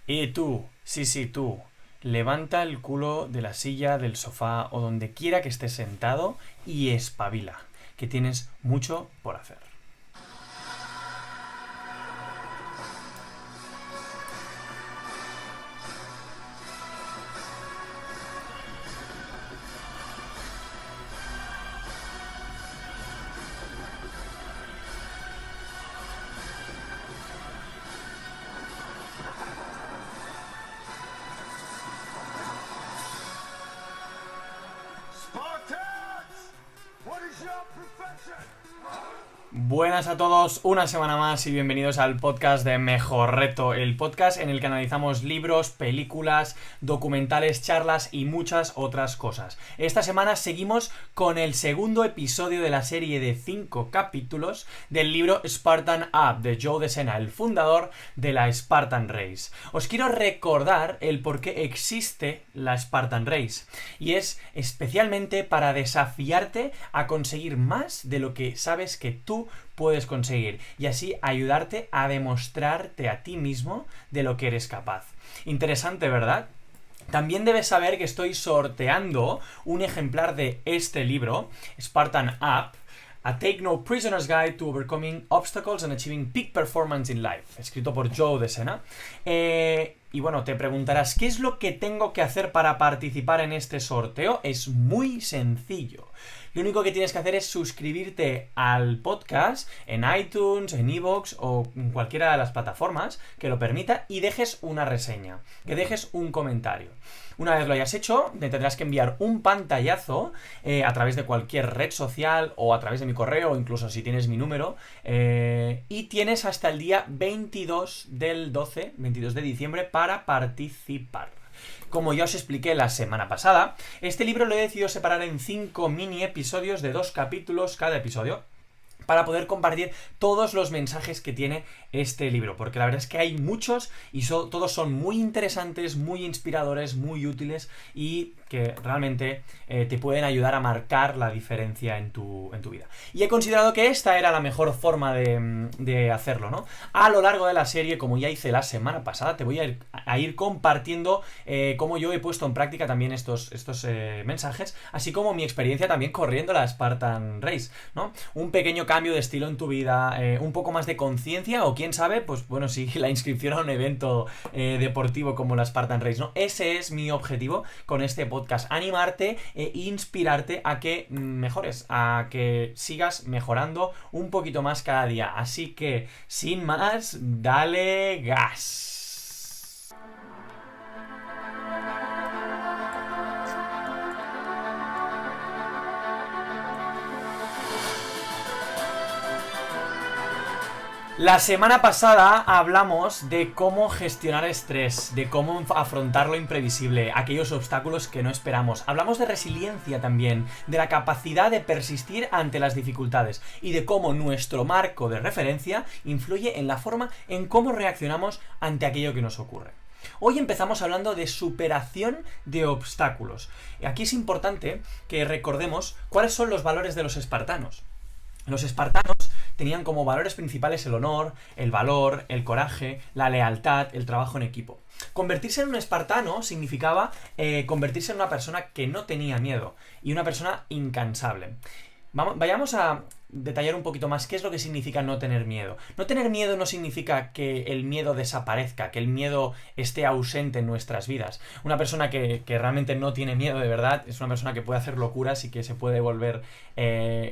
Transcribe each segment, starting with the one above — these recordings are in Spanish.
Y tú, sí, tú, levanta el culo de la silla, del sofá o donde quiera que estés sentado y espabila, que tienes mucho por hacer. Spartans! What is your profession? Buenas a todos, una semana más y bienvenidos al podcast de Mejor Reto, el podcast en el que analizamos libros, películas, documentales, charlas y muchas otras cosas. Esta semana seguimos con el segundo episodio de la serie de 5 capítulos del libro Spartan Up de Joe DeSena, el fundador de la Spartan Race. Os quiero recordar el por qué existe la Spartan Race y es especialmente para desafiarte a conseguir más de lo que sabes que tú puedes conseguir y así ayudarte a demostrarte a ti mismo de lo que eres capaz. Interesante, ¿verdad? También debes saber que estoy sorteando un ejemplar de este libro, Spartan Up, A Take No Prisoners Guide to Overcoming Obstacles and Achieving Peak Performance in Life, escrito por Joe DeSena. Y bueno, te preguntarás, ¿qué es lo que tengo que hacer para participar en este sorteo? Es muy sencillo. Lo único que tienes que hacer es suscribirte al podcast en iTunes, en iVoox o en cualquiera de las plataformas que lo permita y dejes una reseña, que dejes un comentario. Una vez lo hayas hecho, te tendrás que enviar un pantallazo a través de cualquier red social o a través de mi correo, o incluso si tienes mi número, y tienes hasta el día 22 del 12, 22 de diciembre para participar. Como ya os expliqué la semana pasada, este libro lo he decidido separar en 5 mini episodios de 2 capítulos cada episodio para poder compartir todos los mensajes que tiene este libro, porque la verdad es que hay muchos y todos son muy interesantes, muy inspiradores, muy útiles y que realmente te pueden ayudar a marcar la diferencia en tu vida. Y he considerado que esta era la mejor forma de hacerlo, ¿no? A lo largo de la serie, como ya hice la semana pasada, te voy a ir compartiendo cómo yo he puesto en práctica también estos mensajes, así como mi experiencia también corriendo la Spartan Race, ¿no? Un pequeño cambio de estilo en tu vida, un poco más de conciencia o quién sabe, pues bueno, sí, la inscripción a un evento deportivo como la Spartan Race, ¿no? Ese es mi objetivo con este podcast, animarte e inspirarte a que mejores, a que sigas mejorando un poquito más cada día. Así que, sin más, dale gas. La semana pasada hablamos de cómo gestionar estrés, de cómo afrontar lo imprevisible, aquellos obstáculos que no esperamos. Hablamos de resiliencia también, de la capacidad de persistir ante las dificultades y de cómo nuestro marco de referencia influye en la forma en cómo reaccionamos ante aquello que nos ocurre. Hoy empezamos hablando de superación de obstáculos. Aquí es importante que recordemos cuáles son los valores de los espartanos. Los espartanos tenían como valores principales el honor, el valor, el coraje, la lealtad, el trabajo en equipo. Convertirse en un espartano significaba convertirse en una persona que no tenía miedo y una persona incansable. Vayamos a detallar un poquito más qué es lo que significa no tener miedo. No tener miedo no significa que el miedo desaparezca, que el miedo esté ausente en nuestras vidas. Una persona que realmente no tiene miedo de verdad es una persona que puede hacer locuras y que se puede volver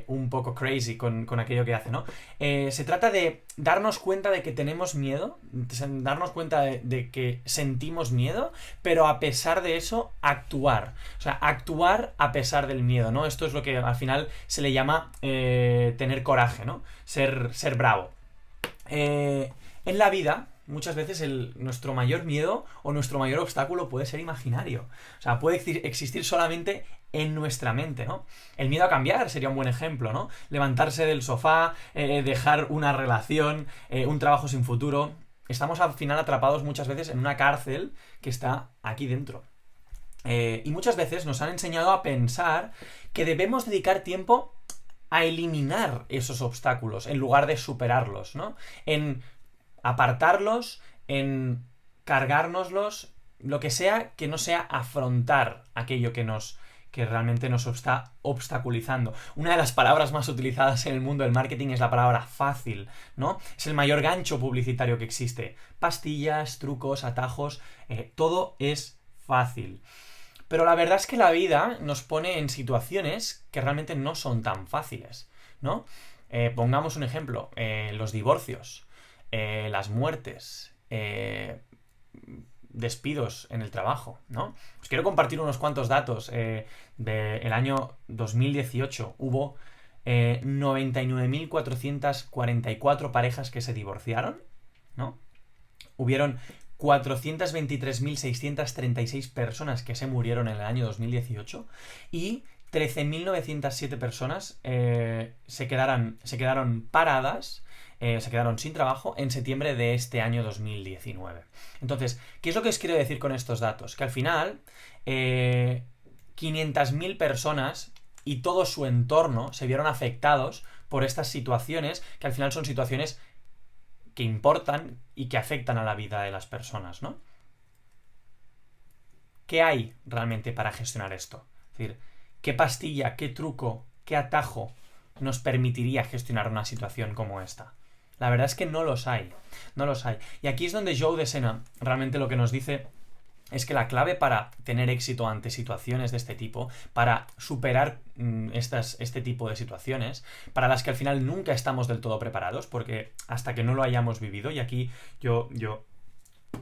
un poco crazy con aquello que hace, ¿no? Se trata de darnos cuenta de que tenemos miedo, darnos cuenta de que sentimos miedo, pero a pesar de eso, actuar. O sea, actuar a pesar del miedo, ¿no? Esto es lo que al final se le llama tener coraje, ¿no? Ser bravo. En la vida, muchas veces nuestro mayor miedo o nuestro mayor obstáculo puede ser imaginario. O sea, puede existir solamente en nuestra mente, ¿no? El miedo a cambiar sería un buen ejemplo, ¿no? Levantarse del sofá, dejar una relación, un trabajo sin futuro. Estamos al final atrapados muchas veces en una cárcel que está aquí dentro. Y muchas veces nos han enseñado a pensar que debemos dedicar tiempo a eliminar esos obstáculos en lugar de superarlos, ¿no? En apartarlos, en cargárnoslos, lo que sea que no sea afrontar aquello que realmente nos está obstaculizando. Una de las palabras más utilizadas en el mundo del marketing es la palabra fácil, ¿no? Es el mayor gancho publicitario que existe. Pastillas, trucos, atajos, todo es fácil. Pero la verdad es que la vida nos pone en situaciones que realmente no son tan fáciles, ¿no? Pongamos un ejemplo, los divorcios, las muertes, despidos en el trabajo, ¿no? Os quiero compartir unos cuantos datos. Del año 2018 hubo 99.444 parejas que se divorciaron, ¿no? Hubieron 423.636 personas que se murieron en el año 2018 y 13.907 personas se quedaron paradas, se quedaron sin trabajo en septiembre de este año 2019. Entonces, ¿qué es lo que os quiero decir con estos datos? Que al final 500.000 personas y todo su entorno se vieron afectados por estas situaciones, que al final son situaciones que importan y que afectan a la vida de las personas, ¿no? ¿Qué hay realmente para gestionar esto? Es decir, ¿qué pastilla, qué truco, qué atajo nos permitiría gestionar una situación como esta? La verdad es que no los hay. No los hay. Y aquí es donde Joe DeSena realmente lo que nos dice es que la clave para tener éxito ante situaciones de este tipo, para superar este tipo de situaciones, para las que al final nunca estamos del todo preparados, porque hasta que no lo hayamos vivido, y aquí yo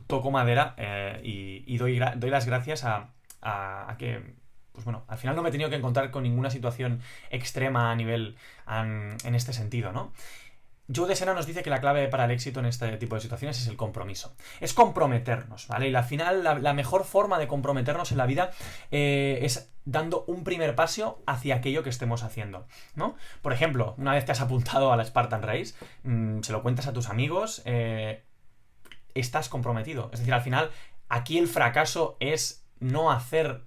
toco madera y doy las gracias a que, pues bueno, al final no me he tenido que encontrar con ninguna situación extrema a nivel en este sentido, ¿no? Joe DeSena nos dice que la clave para el éxito en este tipo de situaciones es el compromiso. Es comprometernos, ¿vale? Y al final la mejor forma de comprometernos en la vida es dando un primer paso hacia aquello que estemos haciendo, ¿no? Por ejemplo, una vez te has apuntado a la Spartan Race, se lo cuentas a tus amigos, estás comprometido. Es decir, al final, aquí el fracaso es no hacer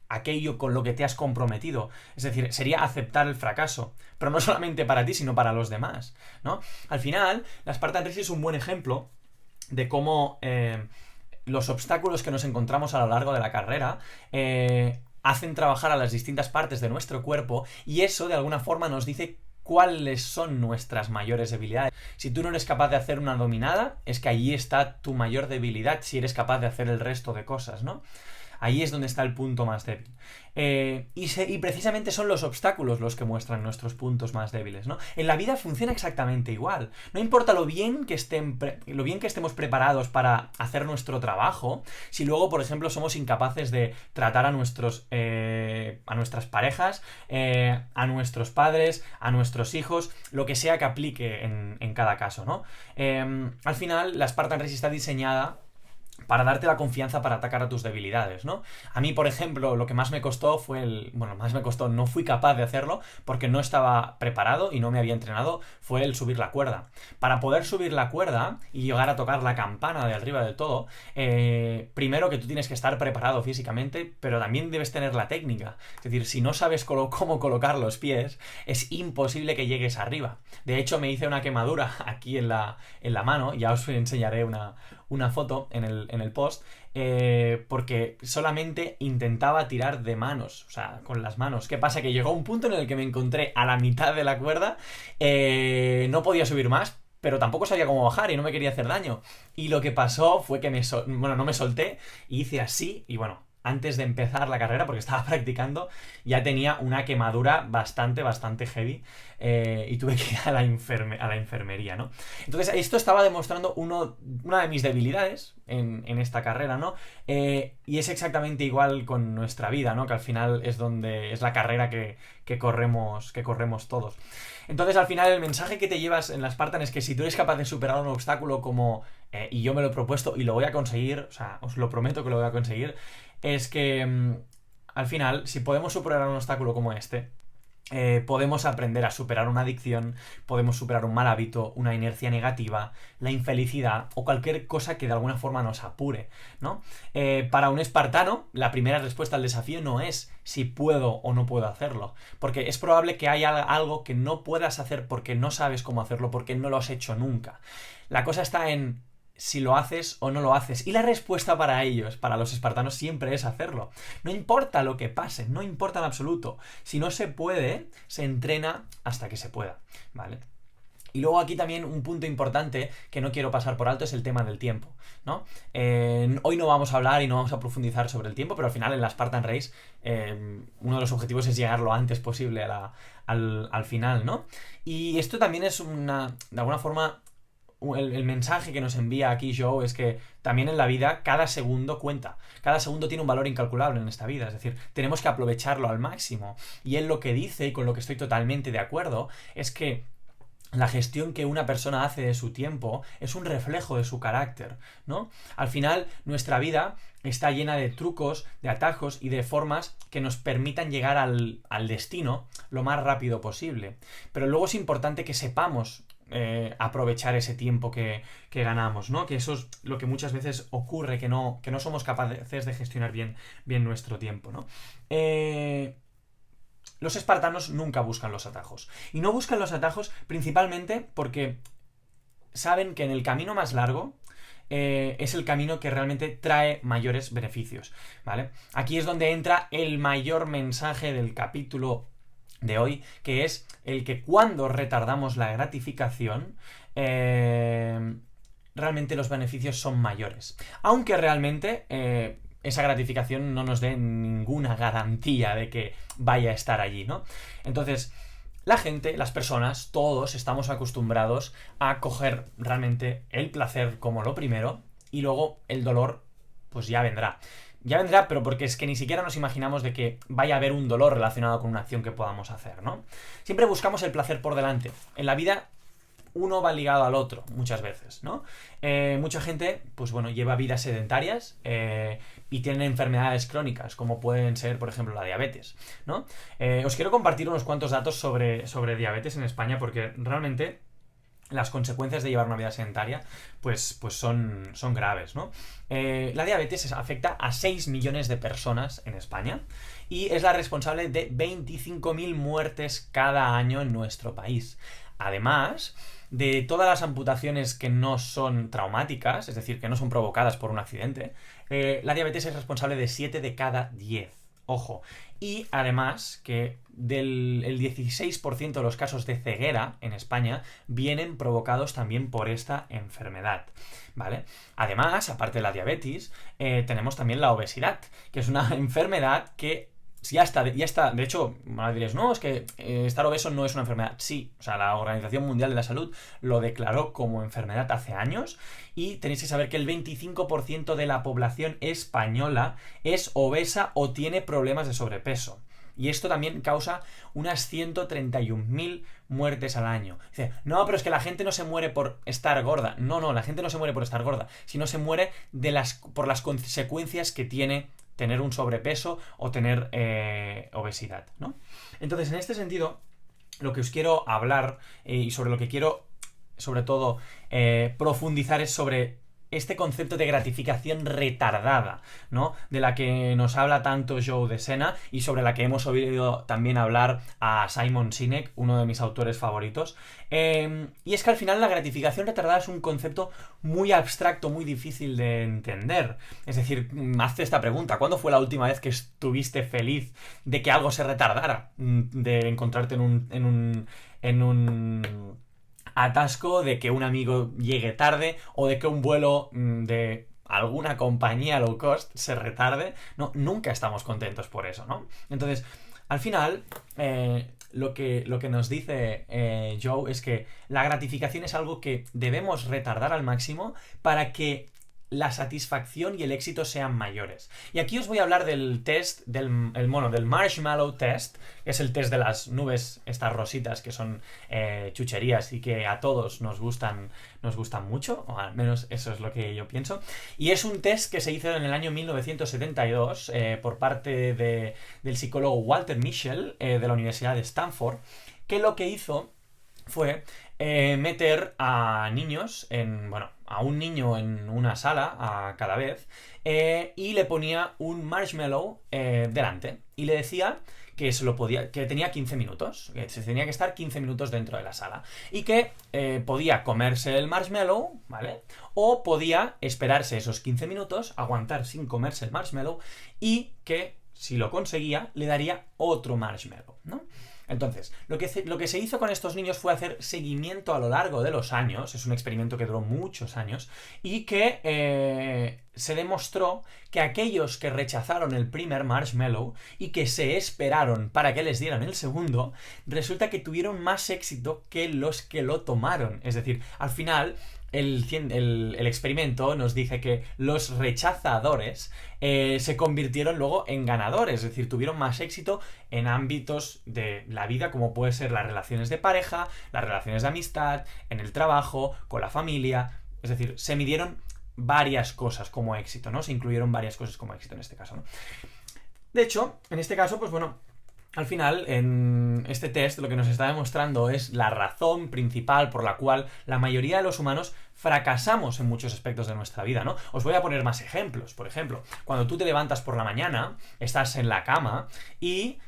aquello con lo que te has comprometido. Es decir, sería aceptar el fracaso. Pero no solamente para ti, sino para los demás, ¿no? Al final, la Spartan Race es un buen ejemplo de cómo los obstáculos que nos encontramos a lo largo de la carrera hacen trabajar a las distintas partes de nuestro cuerpo, y eso de alguna forma nos dice cuáles son nuestras mayores debilidades. Si tú no eres capaz de hacer una dominada, es que allí está tu mayor debilidad, si eres capaz de hacer el resto de cosas, ¿no? Ahí es donde está el punto más débil. Y precisamente son los obstáculos los que muestran nuestros puntos más débiles, ¿no? En la vida funciona exactamente igual. No importa lo bien que estemos preparados para hacer nuestro trabajo, si luego, por ejemplo, somos incapaces de tratar a nuestras parejas, a nuestros padres, a nuestros hijos, lo que sea que aplique en cada caso, ¿no? Al final, la Spartan Race está diseñada para darte la confianza para atacar a tus debilidades, ¿no? A mí, por ejemplo, lo que más me costó no fui capaz de hacerlo porque no estaba preparado y no me había entrenado, fue el subir la cuerda. Para poder subir la cuerda y llegar a tocar la campana de arriba del todo, primero que tú tienes que estar preparado físicamente, pero también debes tener la técnica. Es decir, si no sabes cómo colocar los pies, es imposible que llegues arriba. De hecho, me hice una quemadura aquí en la mano, ya os enseñaré una foto en el post, porque solamente intentaba tirar de manos, o sea, con las manos. ¿Qué pasa? Que llegó un punto en el que me encontré a la mitad de la cuerda, no podía subir más, pero tampoco sabía cómo bajar y no me quería hacer daño. Y lo que pasó fue que no me solté y hice así, y bueno, antes de empezar la carrera, porque estaba practicando, ya tenía una quemadura bastante y tuve que ir a la enfermería, ¿no? Entonces, esto estaba demostrando una de mis debilidades en esta carrera, ¿no? Y es exactamente igual con nuestra vida, ¿no? Que al final es la carrera que corremos todos. Entonces, al final, el mensaje que te llevas en la Spartan es que si tú eres capaz de superar un obstáculo como... y yo me lo he propuesto y lo voy a conseguir, o sea, os lo prometo que lo voy a conseguir, es que al final, si podemos superar un obstáculo como este, podemos aprender a superar una adicción, podemos superar un mal hábito, una inercia negativa, la infelicidad o cualquier cosa que de alguna forma nos apure, ¿no? Para un espartano, la primera respuesta al desafío no es si puedo o no puedo hacerlo, porque es probable que haya algo que no puedas hacer porque no sabes cómo hacerlo, porque no lo has hecho nunca. La cosa está en si lo haces o no lo haces. Y la respuesta para ellos, para los espartanos, siempre es hacerlo. No importa lo que pase, no importa en absoluto. Si no se puede, se entrena hasta que se pueda, ¿vale? Y luego aquí también un punto importante que no quiero pasar por alto es el tema del tiempo, ¿no? Hoy no vamos a hablar y no vamos a profundizar sobre el tiempo, pero al final en la Spartan Race uno de los objetivos es llegar lo antes posible al final, ¿no? Y esto también es de alguna forma, el mensaje que nos envía aquí Joe es que también en la vida cada segundo cuenta. Cada segundo tiene un valor incalculable en esta vida. Es decir, tenemos que aprovecharlo al máximo. Y él lo que dice, y con lo que estoy totalmente de acuerdo, es que la gestión que una persona hace de su tiempo es un reflejo de su carácter, ¿no? Al final, nuestra vida está llena de trucos, de atajos y de formas que nos permitan llegar al destino lo más rápido posible. Pero luego es importante que sepamos aprovechar ese tiempo que ganamos, ¿no? Que eso es lo que muchas veces ocurre, que no somos capaces de gestionar bien nuestro tiempo, ¿no? Los espartanos nunca buscan los atajos. Y no buscan los atajos principalmente porque saben que en el camino más largo es el camino que realmente trae mayores beneficios, ¿vale? Aquí es donde entra el mayor mensaje del capítulo de hoy, que es el que cuando retardamos la gratificación, realmente los beneficios son mayores. Aunque realmente esa gratificación no nos dé ninguna garantía de que vaya a estar allí, ¿no? Entonces, la gente, las personas, todos estamos acostumbrados a coger realmente el placer como lo primero y luego el dolor pues ya vendrá. Ya vendrá, pero porque es que ni siquiera nos imaginamos de que vaya a haber un dolor relacionado con una acción que podamos hacer, ¿no? Siempre buscamos el placer por delante. En la vida uno va ligado al otro, muchas veces, ¿no? Mucha gente, pues bueno, lleva vidas sedentarias y tienen enfermedades crónicas, como pueden ser, por ejemplo, la diabetes, ¿no? Os quiero compartir unos cuantos datos sobre diabetes en España, porque realmente las consecuencias de llevar una vida sedentaria pues son graves, ¿no? La diabetes afecta a 6 millones de personas en España y es la responsable de 25.000 muertes cada año en nuestro país. Además de todas las amputaciones que no son traumáticas, es decir, que no son provocadas por un accidente, la diabetes es responsable de 7 de cada 10. Ojo. Y además que el 16% de los casos de ceguera en España vienen provocados también por esta enfermedad, ¿vale? Además, aparte de la diabetes, tenemos también la obesidad, que es una enfermedad que ya está. De hecho, ahora diréis, no, es que estar obeso no es una enfermedad. Sí, o sea, la Organización Mundial de la Salud lo declaró como enfermedad hace años y tenéis que saber que el 25% de la población española es obesa o tiene problemas de sobrepeso. Y esto también causa unas 131.000 muertes al año. Dice, no, pero es que la gente no se muere por estar gorda. No, la gente no se muere por estar gorda, sino se muere por las consecuencias que tiene tener un sobrepeso o tener obesidad, ¿no? Entonces, en este sentido, lo que os quiero hablar y sobre lo que quiero, sobre todo, profundizar es sobre este concepto de gratificación retardada, ¿no? De la que nos habla tanto Joe de Sena y sobre la que hemos oído también hablar a Simon Sinek, uno de mis autores favoritos. Y es que al final la gratificación retardada es un concepto muy abstracto, muy difícil de entender. Es decir, hazte esta pregunta: ¿cuándo fue la última vez que estuviste feliz de que algo se retardara? De encontrarte en un atasco, de que un amigo llegue tarde o de que un vuelo de alguna compañía low cost se retarde. No, nunca estamos contentos por eso, ¿no? Entonces, al final, lo que nos dice Joe es que la gratificación es algo que debemos retardar al máximo para que la satisfacción y el éxito sean mayores. Y aquí os voy a hablar del test, del marshmallow test, que es el test de las nubes, estas rositas que son chucherías y que a todos nos gustan mucho, o al menos eso es lo que yo pienso. Y es un test que se hizo en el año 1972 por parte del psicólogo Walter Mischel de la Universidad de Stanford, que lo que hizo fue meter a niños a un niño en una sala a cada vez y le ponía un marshmallow delante y le decía que que tenía 15 minutos, que se tenía que estar 15 minutos dentro de la sala y que podía comerse el marshmallow, ¿vale? O podía esperarse esos 15 minutos, aguantar sin comerse el marshmallow y que, si lo conseguía, le daría otro marshmallow, ¿no? Entonces, lo que se hizo con estos niños fue hacer seguimiento a lo largo de los años, es un experimento que duró muchos años, y que se demostró que aquellos que rechazaron el primer marshmallow y que se esperaron para que les dieran el segundo, resulta que tuvieron más éxito que los que lo tomaron. Es decir, al final el experimento nos dice que los rechazadores se convirtieron luego en ganadores, es decir, tuvieron más éxito en ámbitos de la vida, como puede ser las relaciones de pareja, las relaciones de amistad, en el trabajo, con la familia. Es decir, se midieron varias cosas como éxito, ¿no? Se incluyeron varias cosas como éxito en este caso, ¿no? De hecho, en este caso, pues bueno, al final, en este test lo que nos está demostrando es la razón principal por la cual la mayoría de los humanos fracasamos en muchos aspectos de nuestra vida, ¿no? Os voy a poner más ejemplos. Por ejemplo, cuando tú te levantas por la mañana, estás en la cama y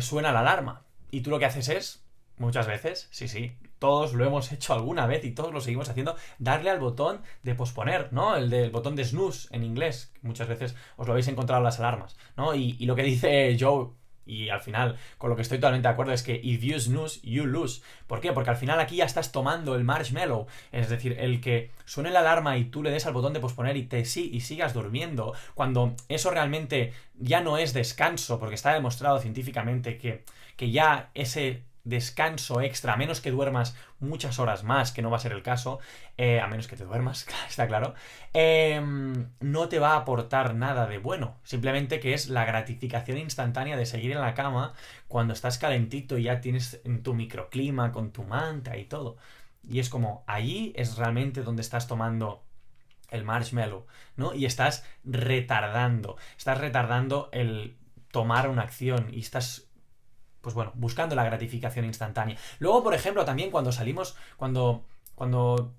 suena la alarma. Y tú lo que haces es, muchas veces, sí, todos lo hemos hecho alguna vez y todos lo seguimos haciendo, darle al botón de posponer, ¿no? El botón de snooze en inglés. Muchas veces os lo habéis encontrado en las alarmas, ¿no? Y lo que dice Joe, y al final, con lo que estoy totalmente de acuerdo, es que if you snooze, you lose. ¿Por qué? Porque al final aquí ya estás tomando el marshmallow. Es decir, el que suene la alarma y tú le des al botón de posponer y sigas durmiendo, cuando eso realmente ya no es descanso, porque está demostrado científicamente que ya ese descanso extra, a menos que duermas muchas horas más, que no va a ser el caso, a menos que te duermas, está claro, no te va a aportar nada de bueno. Simplemente que es la gratificación instantánea de seguir en la cama cuando estás calentito y ya tienes tu microclima con tu manta y todo. Y es como, allí es realmente donde estás tomando el marshmallow, ¿no? Y estás retardando el tomar una acción y estás, pues bueno, buscando la gratificación instantánea. Luego, por ejemplo, también cuando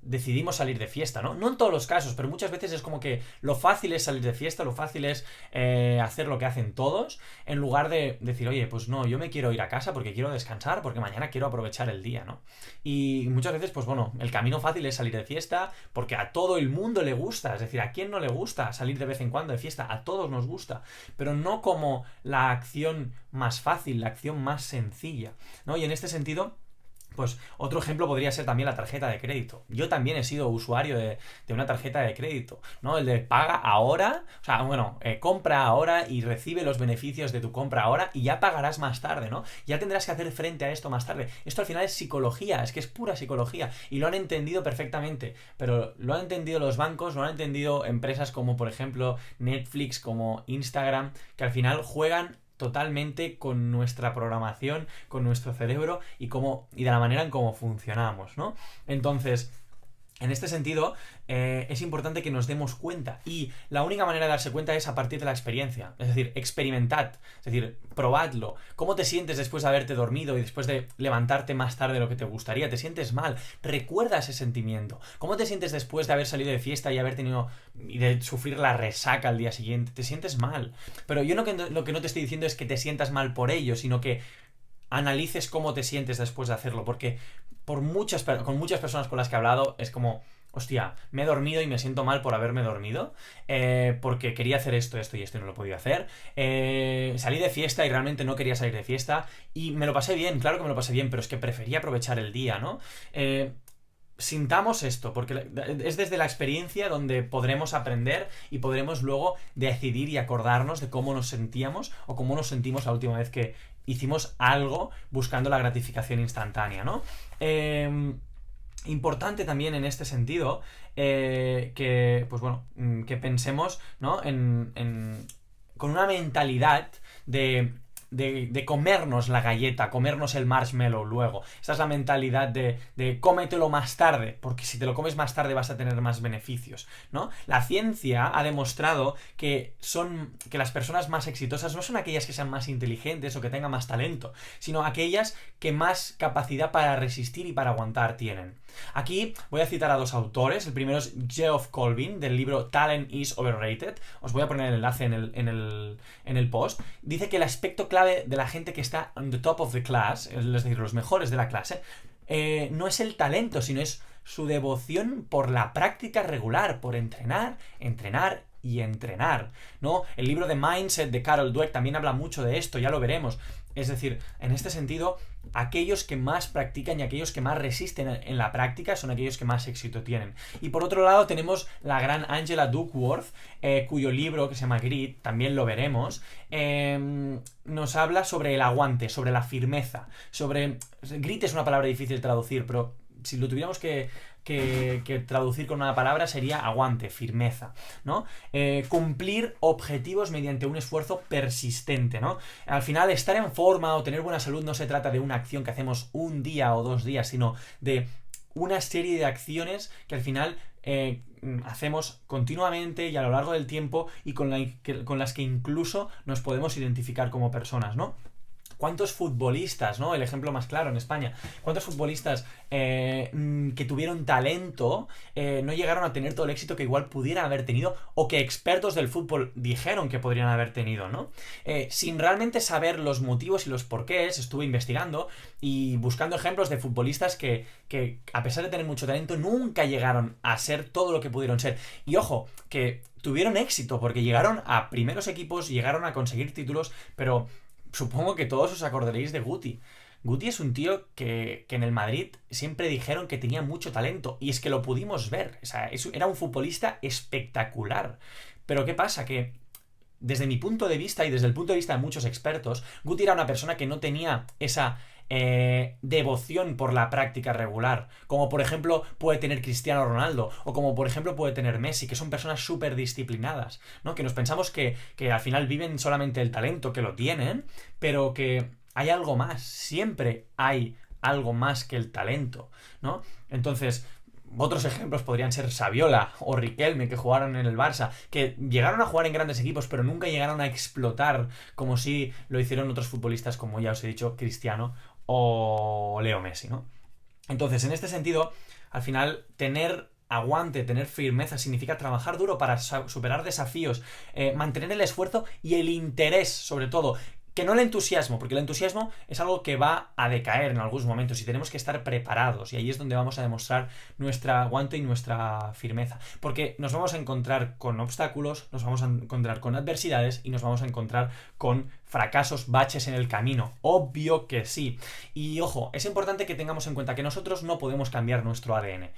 decidimos salir de fiesta, ¿no? No en todos los casos, pero muchas veces es como que lo fácil es salir de fiesta, lo fácil es hacer lo que hacen todos, en lugar de decir, oye, pues no, yo me quiero ir a casa porque quiero descansar, porque mañana quiero aprovechar el día, ¿no? Y muchas veces, pues bueno, el camino fácil es salir de fiesta porque a todo el mundo le gusta, es decir, ¿a quién no le gusta salir de vez en cuando de fiesta? A todos nos gusta, pero no como la acción más fácil, la acción más sencilla, ¿no? Y en este sentido, pues otro ejemplo podría ser también la tarjeta de crédito. Yo también he sido usuario de una tarjeta de crédito, ¿no? El de paga ahora, o sea, bueno, compra ahora y recibe los beneficios de tu compra ahora y ya pagarás más tarde, ¿no? Ya tendrás que hacer frente a esto más tarde. Esto al final es psicología, es que es pura psicología y lo han entendido perfectamente, pero lo han entendido los bancos, lo han entendido empresas como, por ejemplo, Netflix, como Instagram, que al final juegan totalmente con nuestra programación, con nuestro cerebro y de la manera en cómo funcionamos, ¿no? Entonces, en este sentido, es importante que nos demos cuenta y la única manera de darse cuenta es a partir de la experiencia, es decir, experimentad, es decir, probadlo. ¿Cómo te sientes después de haberte dormido y después de levantarte más tarde de lo que te gustaría? ¿Te sientes mal? Recuerda ese sentimiento. ¿Cómo te sientes después de haber salido de fiesta y de sufrir la resaca al día siguiente? Te sientes mal. Pero yo lo que no te estoy diciendo es que te sientas mal por ello, sino que analices cómo te sientes después de hacerlo, porque con muchas personas con las que he hablado es como, hostia, me he dormido y me siento mal por haberme dormido, porque quería hacer esto y no lo he podido hacer, salí de fiesta y realmente no quería salir de fiesta y me lo pasé bien, claro que me lo pasé bien, pero es que prefería aprovechar el día, ¿no? Sintamos esto, porque es desde la experiencia donde podremos aprender y podremos luego decidir y acordarnos de cómo nos sentíamos o cómo nos sentimos la última vez que hicimos algo buscando la gratificación instantánea, ¿no? Importante también en este sentido que pensemos, ¿no? Con una mentalidad de comernos la galleta, comernos el marshmallow luego. Esta es la mentalidad de cómetelo más tarde, porque si te lo comes más tarde vas a tener más beneficios, ¿no? La ciencia ha demostrado que las personas más exitosas no son aquellas que sean más inteligentes o que tengan más talento, sino aquellas que más capacidad para resistir y para aguantar tienen. Aquí voy a citar a dos autores. El primero es Geoff Colvin, del libro Talent is Overrated. Os voy a poner el enlace en el post. Dice que el aspecto clave clave de la gente que está on the top of the class, es decir, los mejores de la clase, no es el talento, sino es su devoción por la práctica regular, por entrenar, entrenar y entrenar, ¿no? El libro de Mindset de Carol Dweck también habla mucho de esto, ya lo veremos. Es decir, en este sentido, aquellos que más practican y aquellos que más resisten en la práctica son aquellos que más éxito tienen. Y por otro lado tenemos la gran Angela Duckworth, cuyo libro, que se llama Grit, también lo veremos, nos habla sobre el aguante, sobre la firmeza, sobre... Grit es una palabra difícil de traducir, pero si lo tuviéramos que traducir con una palabra sería aguante, firmeza, ¿no? Cumplir objetivos mediante un esfuerzo persistente, ¿no? Al final, estar en forma o tener buena salud no se trata de una acción que hacemos un día o 2 días, sino de una serie de acciones que al final hacemos continuamente y a lo largo del tiempo y con las que incluso nos podemos identificar como personas, ¿no? ¿Cuántos futbolistas, ¿no? El ejemplo más claro en España. ¿Cuántos futbolistas que tuvieron talento no llegaron a tener todo el éxito que igual pudieran haber tenido o que expertos del fútbol dijeron que podrían haber tenido, ¿no? Sin realmente saber los motivos y los porqués, estuve investigando y buscando ejemplos de futbolistas que a pesar de tener mucho talento nunca llegaron a ser todo lo que pudieron ser. Y ojo, que tuvieron éxito porque llegaron a primeros equipos, llegaron a conseguir títulos, pero... Supongo que todos os acordaréis de Guti. Guti es un tío que en el Madrid siempre dijeron que tenía mucho talento. Y es que lo pudimos ver. O sea, era un futbolista espectacular. Pero ¿qué pasa? Que desde mi punto de vista y desde el punto de vista de muchos expertos, Guti era una persona que no tenía esa devoción por la práctica regular, como por ejemplo puede tener Cristiano Ronaldo o como por ejemplo puede tener Messi, que son personas súper disciplinadas, ¿no? Que nos pensamos que al final viven solamente el talento, que lo tienen, pero que hay algo más, siempre hay algo más que el talento, ¿no? Entonces... Otros ejemplos podrían ser Saviola o Riquelme, que jugaron en el Barça, que llegaron a jugar en grandes equipos, pero nunca llegaron a explotar como si lo hicieron otros futbolistas, como ya os he dicho, Cristiano o Leo Messi, ¿no? Entonces, en este sentido, al final, tener aguante, tener firmeza, significa trabajar duro para superar desafíos, mantener el esfuerzo y el interés, sobre todo. Que no el entusiasmo, porque el entusiasmo es algo que va a decaer en algunos momentos y tenemos que estar preparados, y ahí es donde vamos a demostrar nuestra aguante y nuestra firmeza, porque nos vamos a encontrar con obstáculos, nos vamos a encontrar con adversidades y nos vamos a encontrar con fracasos, baches en el camino, obvio que sí. Y ojo, es importante que tengamos en cuenta que nosotros no podemos cambiar nuestro ADN,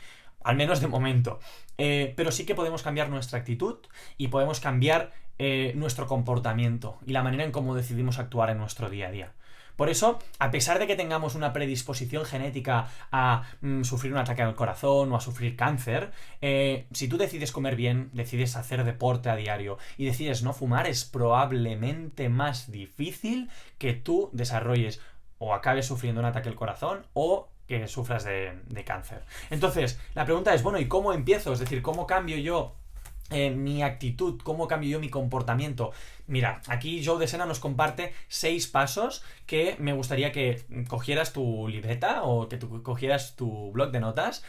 al menos de momento, pero sí que podemos cambiar nuestra actitud y podemos cambiar nuestro comportamiento y la manera en cómo decidimos actuar en nuestro día a día. Por eso, a pesar de que tengamos una predisposición genética a sufrir un ataque al corazón o a sufrir cáncer, si tú decides comer bien, decides hacer deporte a diario y decides no fumar, es probablemente más difícil que tú desarrolles o acabes sufriendo un ataque al corazón o que sufras de cáncer. Entonces, la pregunta es, bueno, ¿y cómo empiezo? Es decir, ¿cómo cambio yo mi actitud? ¿Cómo cambio yo mi comportamiento? Mira, aquí Joe Desena nos comparte 6 pasos que me gustaría que cogieras tu libreta o que tú cogieras tu bloc de notas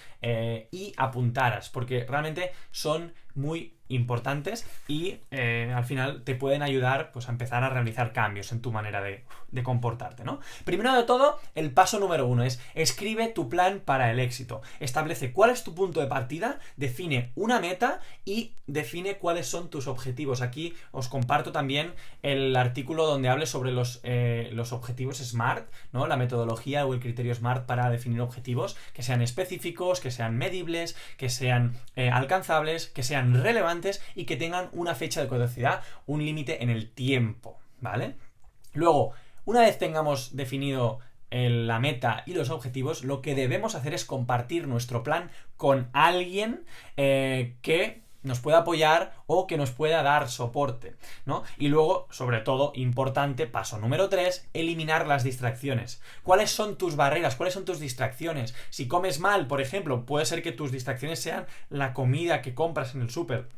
y apuntaras, porque realmente son muy importantes y al final te pueden ayudar pues a empezar a realizar cambios en tu manera de comportarte, ¿no? Primero de todo, el paso número 1 es escribe tu plan para el éxito. Establece cuál es tu punto de partida, define una meta y define cuáles son tus objetivos. Aquí os comparto también el artículo donde hable sobre los objetivos SMART, ¿no? La metodología o el criterio SMART para definir objetivos que sean específicos, que sean medibles, que sean alcanzables, que sean relevantes y que tengan una fecha de caducidad, un límite en el tiempo, ¿vale? Luego, una vez tengamos definido la meta y los objetivos, lo que debemos hacer es compartir nuestro plan con alguien que nos pueda apoyar o que nos pueda dar soporte, ¿no? Y luego, sobre todo, importante, paso número 3, eliminar las distracciones. ¿Cuáles son tus barreras? ¿Cuáles son tus distracciones? Si comes mal, por ejemplo, puede ser que tus distracciones sean la comida que compras en el súper.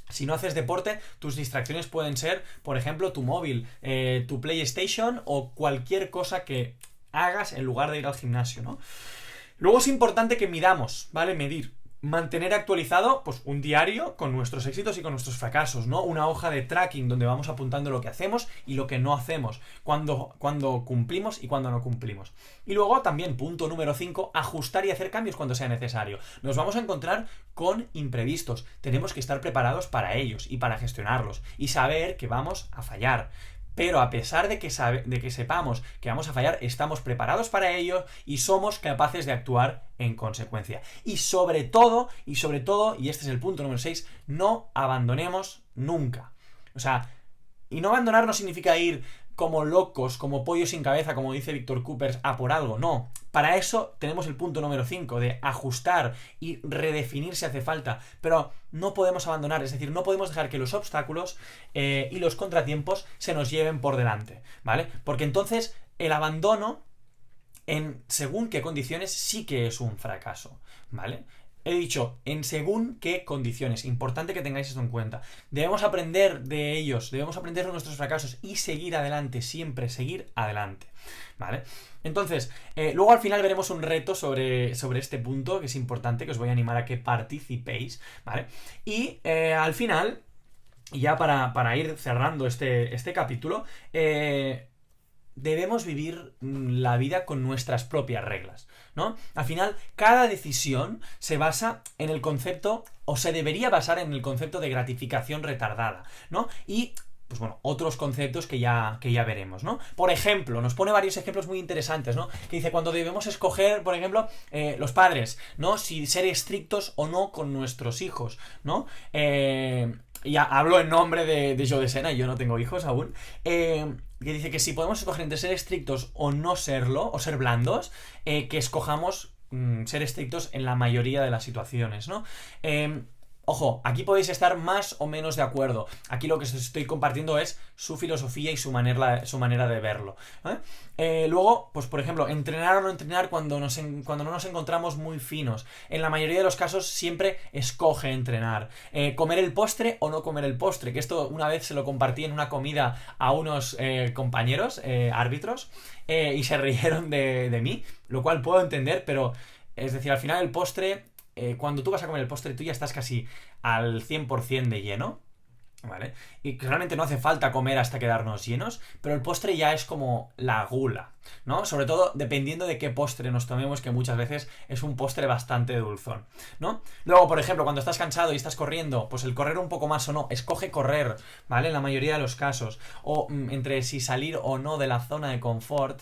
Si no haces deporte, tus distracciones pueden ser, por ejemplo, tu móvil, tu PlayStation o cualquier cosa que hagas en lugar de ir al gimnasio, ¿no? Luego es importante que midamos, ¿vale? Medir mantener actualizado pues un diario con nuestros éxitos y con nuestros fracasos, ¿no? Una hoja de tracking donde vamos apuntando lo que hacemos y lo que no hacemos, cuando cumplimos y cuando no cumplimos. Y luego también, punto número 5, ajustar y hacer cambios cuando sea necesario. Nos vamos a encontrar con imprevistos, tenemos que estar preparados para ellos y para gestionarlos y saber que vamos a fallar. Pero a pesar de que sepamos que vamos a fallar, estamos preparados para ello y somos capaces de actuar en consecuencia. Y sobre todo, y este es el punto número 6, no abandonemos nunca. O sea, y no abandonar no significa ir como locos, como pollos sin cabeza, como dice Víctor Coopers, a por algo. No. Para eso tenemos el punto número 5, de ajustar y redefinir si hace falta. Pero no podemos abandonar, es decir, no podemos dejar que los obstáculos y los contratiempos se nos lleven por delante, ¿vale? Porque entonces el abandono, en según qué condiciones, sí que es un fracaso, ¿vale? He dicho, en según qué condiciones. Importante que tengáis esto en cuenta. Debemos aprender de ellos, debemos aprender de nuestros fracasos y seguir adelante, siempre seguir adelante, ¿vale? Entonces, luego al final veremos un reto sobre este punto, que es importante, que os voy a animar a que participéis, ¿vale? Y al final, ya para ir cerrando este capítulo, debemos vivir la vida con nuestras propias reglas, ¿no? Al final, cada decisión se basa en el concepto, o se debería basar en el concepto de gratificación retardada, ¿no? Y pues bueno, otros conceptos que ya veremos, ¿no? Por ejemplo, nos pone varios ejemplos muy interesantes, ¿no? Que dice, cuando debemos escoger, por ejemplo, los padres, ¿no? Si ser estrictos o no con nuestros hijos, ¿no? Ya hablo en nombre de Joe Desena, yo no tengo hijos aún, que dice que si podemos escoger entre ser estrictos o no serlo, o ser blandos, que escojamos ser estrictos en la mayoría de las situaciones, ¿no? Ojo, aquí podéis estar más o menos de acuerdo. Aquí lo que os estoy compartiendo es su filosofía y su manera de verlo, ¿eh? Luego, pues por ejemplo, entrenar o no entrenar cuando no nos encontramos muy finos. En la mayoría de los casos siempre escoge entrenar. Comer el postre o no comer el postre, que esto una vez se lo compartí en una comida a unos compañeros, árbitros, y se rieron de mí, lo cual puedo entender, pero es decir, al final el postre... cuando tú vas a comer el postre, tú ya estás casi al 100% de lleno, ¿vale? Y realmente no hace falta comer hasta quedarnos llenos, pero el postre ya es como la gula, ¿no? Sobre todo dependiendo de qué postre nos tomemos, que muchas veces es un postre bastante dulzón, ¿no? Luego, por ejemplo, cuando estás cansado y estás corriendo, pues el correr un poco más o no, escoge correr, ¿vale? En la mayoría de los casos. O entre si salir o no de la zona de confort...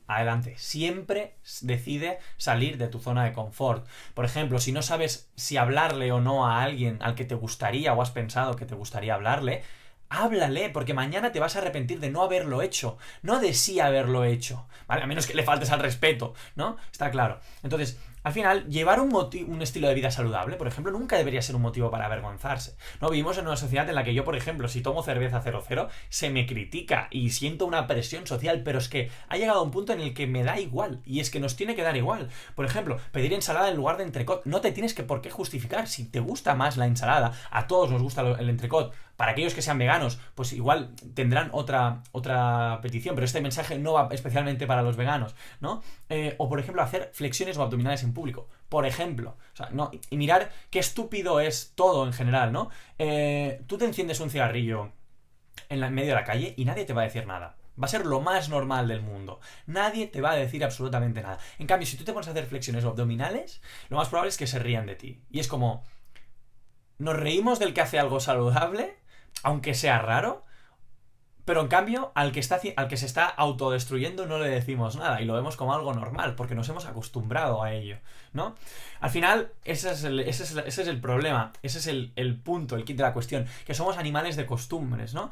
Adelante, siempre decide salir de tu zona de confort. Por ejemplo, si no sabes si hablarle o no a alguien al que te gustaría o has pensado que te gustaría hablarle, háblale, porque mañana te vas a arrepentir de no haberlo hecho, no de sí haberlo hecho, ¿vale? A menos que le faltes al respeto, ¿no? Está claro. Entonces, al final, llevar un estilo de vida saludable, por ejemplo, nunca debería ser un motivo para avergonzarse, ¿no? Vivimos en una sociedad en la que yo, por ejemplo, si tomo cerveza 00, se me critica y siento una presión social, pero es que ha llegado a un punto en el que me da igual, y es que nos tiene que dar igual. Por ejemplo, pedir ensalada en lugar de entrecot, no te tienes por qué justificar. Si te gusta más la ensalada, a todos nos gusta el entrecot. Para aquellos que sean veganos, pues igual tendrán otra petición, pero este mensaje no va especialmente para los veganos, ¿no? O por ejemplo, hacer flexiones o abdominales en público, por ejemplo. O sea, no, y mirar qué estúpido es todo en general, ¿no? Tú te enciendes un cigarrillo en medio de la calle y nadie te va a decir nada. Va a ser lo más normal del mundo. Nadie te va a decir absolutamente nada. En cambio, si tú te pones a hacer flexiones o abdominales, lo más probable es que se rían de ti. Y es como... Nos reímos del que hace algo saludable, aunque sea raro, pero en cambio al que se está autodestruyendo no le decimos nada y lo vemos como algo normal porque nos hemos acostumbrado a ello, ¿no? Al final ese es el problema, ese es el punto, el kit de la cuestión, que somos animales de costumbres, ¿no?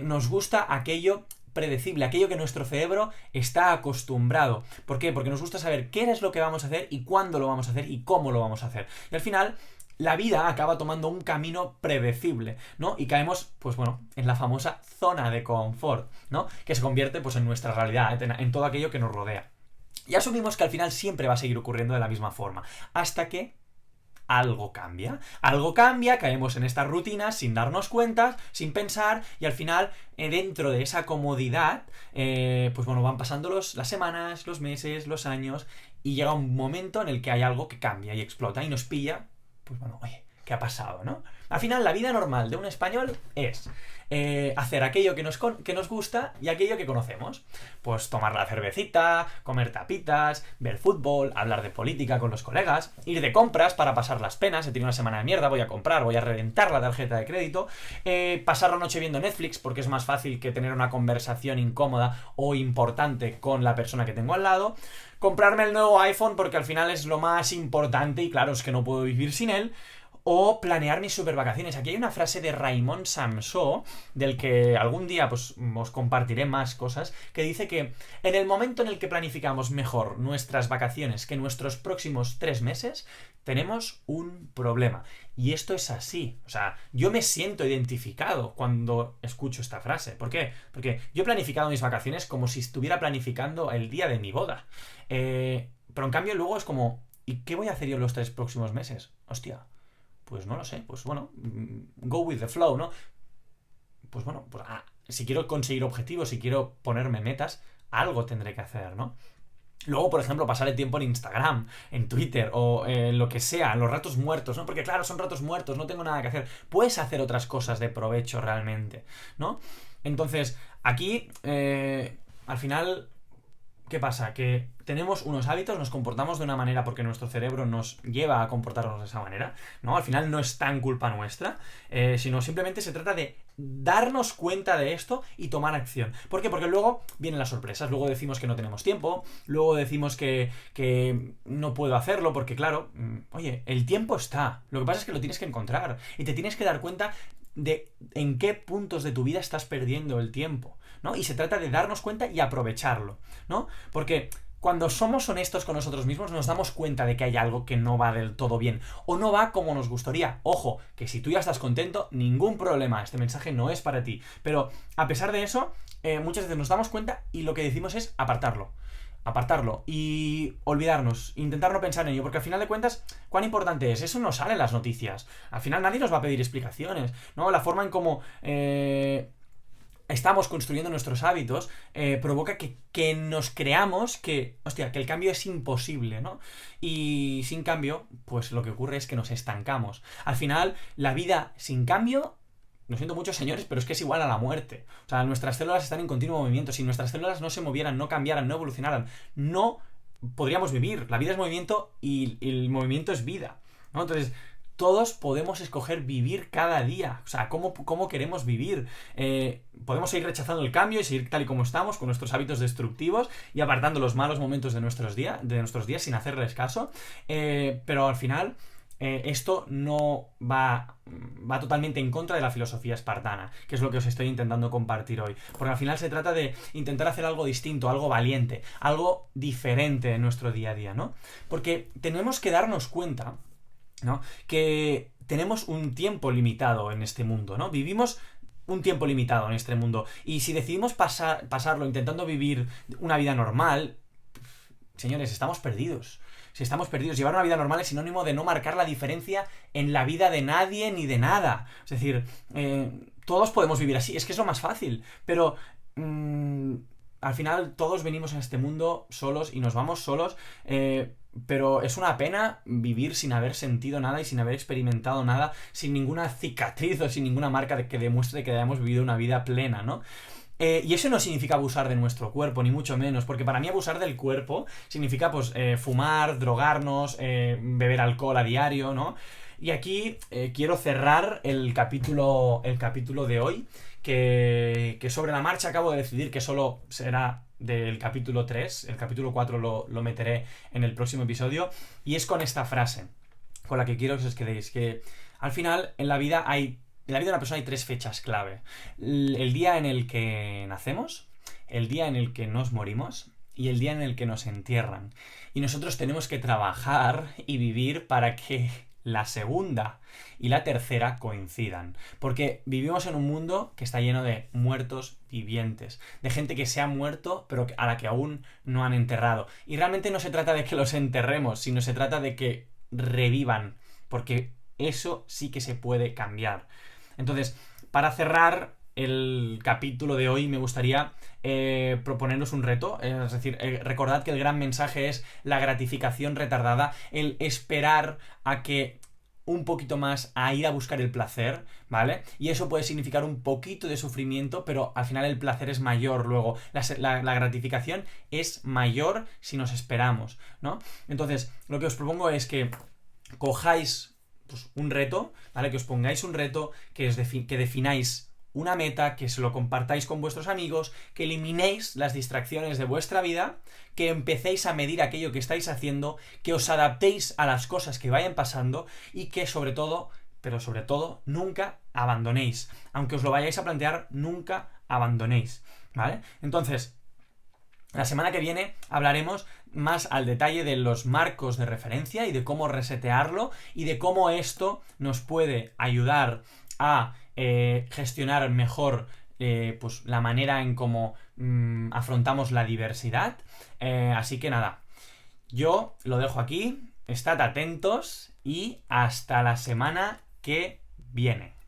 Nos gusta aquello predecible, aquello que nuestro cerebro está acostumbrado. ¿Por qué? Porque nos gusta saber qué es lo que vamos a hacer y cuándo lo vamos a hacer y cómo lo vamos a hacer. Y al final la vida acaba tomando un camino predecible, ¿no? Y caemos, pues bueno, en la famosa zona de confort, ¿no? Que se convierte, pues, en nuestra realidad, en todo aquello que nos rodea. Y asumimos que al final siempre va a seguir ocurriendo de la misma forma, hasta que algo cambia, caemos en estas rutinas sin darnos cuenta, sin pensar, y al final, dentro de esa comodidad, pues bueno, van pasando las semanas, los meses, los años, y llega un momento en el que hay algo que cambia y explota y nos pilla pues bueno, oye, ¿qué ha pasado, no? Al final, la vida normal de un español es hacer aquello que nos gusta y aquello que conocemos. Pues tomar la cervecita, comer tapitas, ver fútbol, hablar de política con los colegas, ir de compras para pasar las penas. He tenido una semana de mierda, voy a comprar, voy a reventar la tarjeta de crédito, pasar la noche viendo Netflix porque es más fácil que tener una conversación incómoda o importante con la persona que tengo al lado, comprarme el nuevo iPhone porque al final es lo más importante y claro, es que no puedo vivir sin él, o planear mis super vacaciones. Aquí hay una frase de Raymond Samsó, del que algún día pues os compartiré más cosas, que dice que en el momento en el que planificamos mejor nuestras vacaciones que nuestros próximos 3 meses, tenemos un problema. Y esto es así. O sea, yo me siento identificado cuando escucho esta frase. ¿Por qué? Porque yo he planificado mis vacaciones como si estuviera planificando el día de mi boda. Pero en cambio luego es como, ¿y qué voy a hacer yo los 3 próximos meses? Hostia. Pues no lo sé, pues bueno, go with the flow, ¿no? Pues bueno, pues si quiero conseguir objetivos, si quiero ponerme metas, algo tendré que hacer, ¿no? Luego, por ejemplo, pasar el tiempo en Instagram, en Twitter o lo que sea, los ratos muertos, ¿no? Porque claro, son ratos muertos, no tengo nada que hacer. Puedes hacer otras cosas de provecho realmente, ¿no? Entonces, aquí, al final, ¿qué pasa? Que tenemos unos hábitos, nos comportamos de una manera porque nuestro cerebro nos lleva a comportarnos de esa manera, ¿no? Al final no es tan culpa nuestra, sino simplemente se trata de darnos cuenta de esto y tomar acción. ¿Por qué? Porque luego vienen las sorpresas, luego decimos que no tenemos tiempo, luego decimos que no puedo hacerlo porque claro, oye, el tiempo está, lo que pasa es que lo tienes que encontrar y te tienes que dar cuenta de en qué puntos de tu vida estás perdiendo el tiempo, ¿no? Y se trata de darnos cuenta y aprovecharlo, ¿no? Porque cuando somos honestos con nosotros mismos nos damos cuenta de que hay algo que no va del todo bien o no va como nos gustaría. Ojo, que si tú ya estás contento, ningún problema, este mensaje no es para ti. Pero a pesar de eso, muchas veces nos damos cuenta y lo que decimos es apartarlo y olvidarnos, intentar no pensar en ello, porque al final de cuentas, ¿cuán importante es? Eso no sale en las noticias. Al final nadie nos va a pedir explicaciones, ¿no? La forma en cómo estamos construyendo nuestros hábitos provoca que nos creamos que, hostia, que el cambio es imposible, ¿no? Y sin cambio, pues lo que ocurre es que nos estancamos. Al final, la vida sin cambio, lo siento mucho, señores, pero es que es igual a la muerte. O sea, nuestras células están en continuo movimiento. Si nuestras células no se movieran, no cambiaran, no evolucionaran, no podríamos vivir. La vida es movimiento y el movimiento es vida, ¿no? Entonces, todos podemos escoger vivir cada día. O sea, cómo queremos vivir. Podemos seguir rechazando el cambio y seguir tal y como estamos, con nuestros hábitos destructivos y apartando los malos momentos de nuestros días sin hacerles caso. Pero al final, esto no va totalmente en contra de la filosofía espartana, que es lo que os estoy intentando compartir hoy. Porque al final se trata de intentar hacer algo distinto, algo valiente, algo diferente en nuestro día a día, ¿no? Porque tenemos que darnos cuenta, ¿no?, que tenemos un tiempo limitado en este mundo, ¿no? Vivimos un tiempo limitado en este mundo y si decidimos pasarlo intentando vivir una vida normal, señores, estamos perdidos. Si estamos perdidos, llevar una vida normal es sinónimo de no marcar la diferencia en la vida de nadie ni de nada. Es decir, todos podemos vivir así, es que es lo más fácil, pero al final todos venimos a este mundo solos y nos vamos solos, pero es una pena vivir sin haber sentido nada y sin haber experimentado nada, sin ninguna cicatriz o sin ninguna marca que demuestre que hayamos vivido una vida plena, ¿no? Y eso no significa abusar de nuestro cuerpo, ni mucho menos, porque para mí abusar del cuerpo significa pues fumar, drogarnos, beber alcohol a diario, ¿no? Y aquí quiero cerrar el capítulo de hoy, que sobre la marcha acabo de decidir que solo será del capítulo 3, el capítulo 4 lo meteré en el próximo episodio, y es con esta frase, con la que quiero que os quedéis, que al final en la vida de una persona hay 3 fechas clave. El día en el que nacemos, el día en el que nos morimos y el día en el que nos entierran. Y nosotros tenemos que trabajar y vivir para que la segunda y la tercera coincidan. Porque vivimos en un mundo que está lleno de muertos vivientes, de gente que se ha muerto pero a la que aún no han enterrado. Y realmente no se trata de que los enterremos, sino se trata de que revivan, porque eso sí que se puede cambiar. Entonces, para cerrar el capítulo de hoy me gustaría proponeros un reto, es decir, recordad que el gran mensaje es la gratificación retardada, el esperar a que un poquito más a ir a buscar el placer, ¿vale? Y eso puede significar un poquito de sufrimiento, pero al final el placer es mayor luego, la gratificación es mayor si nos esperamos, ¿no? Entonces, lo que os propongo es que cojáis pues, un reto, ¿vale? Que os pongáis un reto, que defináis una meta, que se lo compartáis con vuestros amigos, que eliminéis las distracciones de vuestra vida, que empecéis a medir aquello que estáis haciendo, que os adaptéis a las cosas que vayan pasando y que sobre todo, nunca abandonéis. Aunque os lo vayáis a plantear, nunca abandonéis, ¿vale? Entonces, la semana que viene hablaremos más al detalle de los marcos de referencia y de cómo resetearlo y de cómo esto nos puede ayudar a gestionar mejor pues la manera en cómo afrontamos la diversidad. Así que nada, yo lo dejo aquí, estad atentos y hasta la semana que viene.